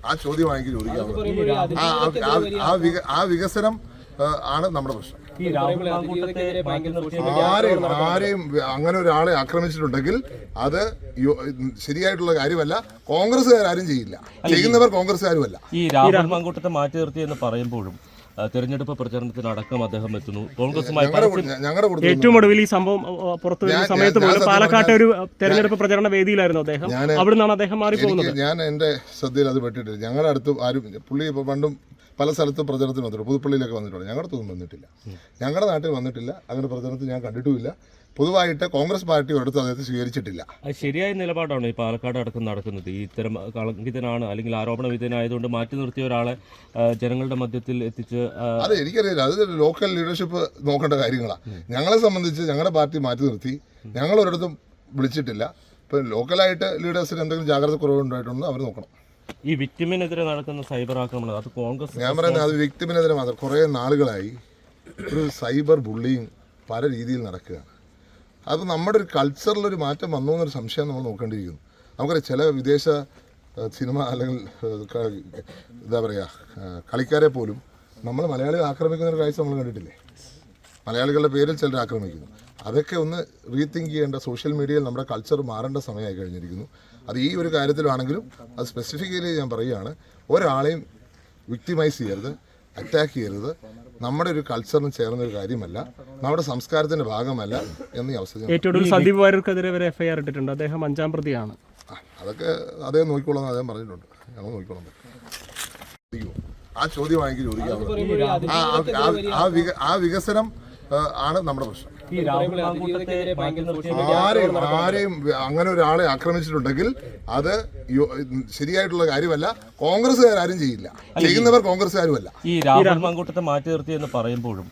ആ ചോദ്യമാണ് എനിക്ക് ചോദിക്കാനുള്ളത്. ആ വികസനം ആണ് നമ്മുടെ പ്രശ്നം. ആരെയും അങ്ങനെ ഒരാളെ ആക്രമിച്ചിട്ടുണ്ടെങ്കിൽ അത് ശരിയായിട്ടുള്ള കാര്യമല്ല. കോൺഗ്രസ്സുകാരും ചെയ്യില്ല, ചെയ്യുന്നവർ കോൺഗ്രസ്സുകാരുമല്ല. ഈ രാഹുൽ മാങ്കൂട്ടത്തെ മാറ്റി നിർത്തി എന്ന് പറയുമ്പോഴും തെരഞ്ഞെടുപ്പ് പ്രചരണത്തിനടക്കം അദ്ദേഹം എത്തുന്നു. കോൺഗ്രസുമായി ഏറ്റവും ഒടുവിൽ ഈ സംഭവം പുറത്തു വരുന്ന സമയത്ത് പോലും പാലക്കാട്ടെ ഒരു തെരഞ്ഞെടുപ്പ് പ്രചരണ വേദിയിലായിരുന്നു അദ്ദേഹം. അവിടെ നിന്നാണ് അദ്ദേഹം മാറിപ്പോകുന്നത്. ഞാൻ എന്റെ ശ്രദ്ധയിൽ അത് പെട്ടിട്ടില്ല. ഞങ്ങളുടെ അടുത്ത് ആരും പുള്ളി പണ്ടും പല സ്ഥലത്തും പ്രചരണത്തിന് വന്നിട്ടുണ്ട്. പുതുപ്പള്ളിയിലൊക്കെ വന്നിട്ടുണ്ട്. ഞങ്ങളുടെ അടുത്തൊന്നും വന്നിട്ടില്ല, ഞങ്ങളുടെ നാട്ടിൽ വന്നിട്ടില്ല. അങ്ങനെ പ്രചരണത്തിൽ ഞാൻ കണ്ടിട്ടുമില്ല. പൊതുവായിട്ട് കോൺഗ്രസ് പാർട്ടി ഒരിടത്ത് അദ്ദേഹത്തെ സ്വീകരിച്ചിട്ടില്ല. അത് ശരിയായ നിലപാടാണ് ഈ പാലക്കാട് അടക്കം നടക്കുന്നത്. ഈ ഇത്തരം കളങ്കിതനാണ് അല്ലെങ്കിൽ ആരോപണ വിധേയനായതുകൊണ്ട് മാറ്റി നിർത്തിയ ഒരാളെ ജനങ്ങളുടെ മധ്യത്തിൽ എത്തിച്ച് അത് എനിക്കറിയില്ല. അത് ലോക്കൽ ലീഡർഷിപ്പ് നോക്കേണ്ട കാര്യങ്ങളാണ്. ഞങ്ങളെ സംബന്ധിച്ച് ഞങ്ങളുടെ പാർട്ടി മാറ്റി നിർത്തി, ഞങ്ങൾ ഒരിടത്തും വിളിച്ചിട്ടില്ല. ഇപ്പം ലോക്കലായിട്ട് ലീഡേഴ്സിന് എന്തെങ്കിലും ജാഗ്രത കുറവുണ്ടായിട്ടുണ്ടെന്ന് അവർ നോക്കണം. ഈ വിക്ടിമിനെതിരെ നടക്കുന്ന സൈബർ ആക്രമണം അത് കോൺഗ്രസ്, ഞാൻ പറയുന്നത് അത് വിക്ടിമിനെതിരെ മാത്രം. കുറേ നാളുകളായി ഒരു സൈബർ ബുള്ളിങ് പല രീതിയിൽ നടക്കുകയാണ്. അത് നമ്മുടെ ഒരു കൾച്ചറിലൊരു മാറ്റം വന്നു എന്നൊരു സംശയം നമ്മൾ നോക്കേണ്ടിയിരിക്കുന്നു. നമുക്കറിയാം, ചില വിദേശ സിനിമ അല്ലെങ്കിൽ എന്താ പറയുക കളിക്കാരെ പോലും നമ്മൾ മലയാളികൾ ആക്രമിക്കുന്ന ഒരു കാഴ്ച നമ്മൾ കണ്ടിട്ടില്ലേ? മലയാളികളുടെ പേരിൽ ചിലർ ആക്രമിക്കുന്നു. അതൊക്കെ ഒന്ന് റീതിങ്ക് ചെയ്യേണ്ട, സോഷ്യൽ മീഡിയയിൽ നമ്മുടെ കൾച്ചർ മാറേണ്ട സമയമായി കഴിഞ്ഞിരിക്കുന്നു. അത് ഈ ഒരു കാര്യത്തിലാണെങ്കിലും അത് സ്പെസിഫിക്കലി ഞാൻ പറയുകയാണ്, ഒരാളെയും വിക്ടിമൈസ് ചെയ്യരുത്, അറ്റാക്ക് ചെയ്യരുത്. നമ്മുടെ ഒരു കൾച്ചറിന് ചേർന്ന ഒരു കാര്യമല്ല, നമ്മുടെ സംസ്കാരത്തിന്റെ ഭാഗമല്ല എന്ന് ഈ അവസരം. ഏറ്റവും സന്ദീപ് വാര്യർക്കെതിരെ വരെ എഫ്ഐആർ ഇട്ടിട്ടുണ്ട്. അദ്ദേഹം 5ാം പ്രതിയാണ്. അതൊക്കെ അദ്ദേഹം നോക്കിക്കോളാം, അദ്ദേഹം പറഞ്ഞിട്ടുണ്ട്. ഞങ്ങൾ നോക്കിക്കോളാം. ആ ചോദ്യമാണ് എനിക്ക് ചോദിക്കാനുള്ളത്. ആ വികസനം ആണ് നമ്മുടെ പ്രശ്നം. ആരെയും അങ്ങനെ ഒരാളെ ആക്രമിച്ചിട്ടുണ്ടെങ്കിൽ അത് ശരിയായിട്ടുള്ള കാര്യമല്ല. കോൺഗ്രസ്സുകാരും ചെയ്യില്ല, ചെയ്യുന്നവർ കോൺഗ്രസ്സുകാരുമല്ല. ഈ രാഹുൽ മാങ്കൂട്ടത്തെ മാറ്റി നിർത്തി എന്ന് പറയുമ്പോഴും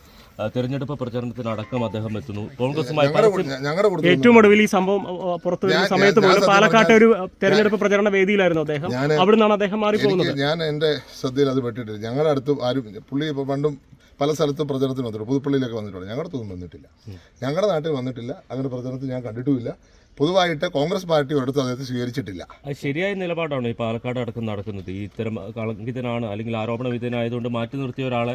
തെരഞ്ഞെടുപ്പ് പ്രചരണത്തിനടക്കം അദ്ദേഹം എത്തുന്നു. കോൺഗ്രസുമായി ഏറ്റവും ഒടുവിൽ ഈ സംഭവം പുറത്തു വരുന്ന സമയത്ത് പോലും പാലക്കാട്ടെ ഒരു തെരഞ്ഞെടുപ്പ് പ്രചരണ വേദിയിലായിരുന്നു അദ്ദേഹം. അവിടെ നിന്നാണ് അദ്ദേഹം മാറിപ്പോകുന്നത്. ഞാൻ എന്റെ ശ്രദ്ധയിൽ അത് പെട്ടിട്ടില്ല. ഞങ്ങളുടെ അടുത്ത് ആരും പുള്ളി പണ്ടും പല സ്ഥലത്തും പ്രചരണത്തിന് വന്നിട്ടുണ്ട്. പുതുപ്പള്ളിയിലൊക്കെ വന്നിട്ടുണ്ട്. ഞങ്ങളുടെ അടുത്തൊന്നും വന്നിട്ടില്ല, ഞങ്ങളുടെ നാട്ടിൽ വന്നിട്ടില്ല. അങ്ങനെ പ്രചരണത്തിൽ ഞാൻ കണ്ടിട്ടുമില്ല. പൊതുവായിട്ട് കോൺഗ്രസ് പാർട്ടി ഒരിടത്ത് അദ്ദേഹത്തെ സ്വീകരിച്ചിട്ടില്ല. അത് ശരിയായ നിലപാടാണ് ഈ പാലക്കാട് അടക്കം നടക്കുന്നത്. ഈ ഇത്തരം കളങ്കിതനാണ് അല്ലെങ്കിൽ ആരോപണ വിധേയനായതുകൊണ്ട് മാറ്റി നിർത്തിയ ഒരാളെ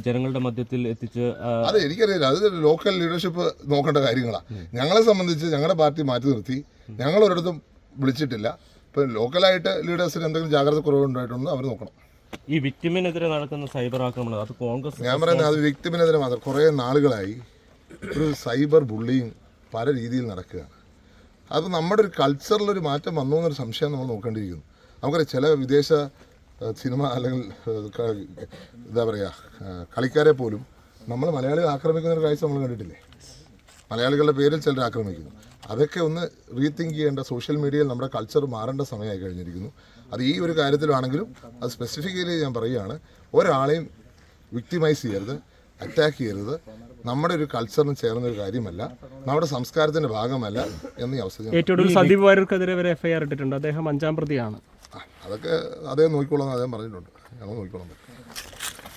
ജനങ്ങളുടെ മധ്യത്തിൽ എത്തിച്ച് അത് എനിക്കറിയില്ല. അത് ലോക്കൽ ലീഡർഷിപ്പ് നോക്കേണ്ട കാര്യങ്ങളാണ്. ഞങ്ങളെ സംബന്ധിച്ച് ഞങ്ങളുടെ പാർട്ടി മാറ്റി നിർത്തി, ഞങ്ങൾ ഒരിടത്തും വിളിച്ചിട്ടില്ല. ഇപ്പം ലോക്കലായിട്ട് ലീഡേഴ്സിന് എന്തെങ്കിലും ജാഗ്രത കുറവുണ്ടായിട്ടുണ്ടെന്ന് അവർ നോക്കണം. ഈ വിക്ടിമിനെതിരെ നടക്കുന്ന സൈബർ ആക്രമണം അത് കോൺഗ്രസ്, ഞാൻ പറയുന്നത് അത് വിക്ടിമിനെതിരെ മാത്രം. കുറേ നാളുകളായി ഒരു സൈബർ ബുള്ളിങ് പല രീതിയിൽ നടക്കുകയാണ്. അത് നമ്മുടെ ഒരു കൾച്ചറിലൊരു മാറ്റം വന്നു എന്നൊരു സംശയം നമ്മൾ നോക്കേണ്ടിയിരിക്കുന്നു. നമുക്കറിയാം, ചില വിദേശ സിനിമ അല്ലെങ്കിൽ എന്താ പറയുക കളിക്കാരെ പോലും നമ്മൾ മലയാളികൾ ആക്രമിക്കുന്ന ഒരു കാഴ്ച നമ്മൾ കണ്ടിട്ടില്ലേ? മലയാളികളുടെ പേരിൽ ചിലർ ആക്രമിക്കുന്നു. അതൊക്കെ ഒന്ന് റീതിങ്ക് ചെയ്യേണ്ട, സോഷ്യൽ മീഡിയയിൽ നമ്മുടെ കൾച്ചർ മാറേണ്ട സമയമായി കഴിഞ്ഞിരിക്കുന്നു. അത് ഈ ഒരു കാര്യത്തിലാണെങ്കിലും അത് സ്പെസിഫിക്കലി ഞാൻ പറയുകയാണ്, ഒരാളെയും വിക്ടിമൈസ് ചെയ്യരുത്, അറ്റാക്ക് ചെയ്യരുത്. നമ്മുടെ ഒരു കൾച്ചറിന് ചേർന്ന ഒരു കാര്യമല്ല, നമ്മുടെ സംസ്കാരത്തിന്റെ ഭാഗമല്ല എന്ന് ഈ അവസരം. ഏറ്റവും സന്ദീപ് വാര്യർക്കെതിരെ വരെ എഫ്ഐആർ ഇട്ടിട്ടുണ്ട്. അദ്ദേഹം 5ാം പ്രതിയാണ്. അതൊക്കെ അദ്ദേഹം നോക്കിക്കോളാം, അദ്ദേഹം പറഞ്ഞിട്ടുണ്ട്. ഞങ്ങൾ നോക്കിക്കോളാം.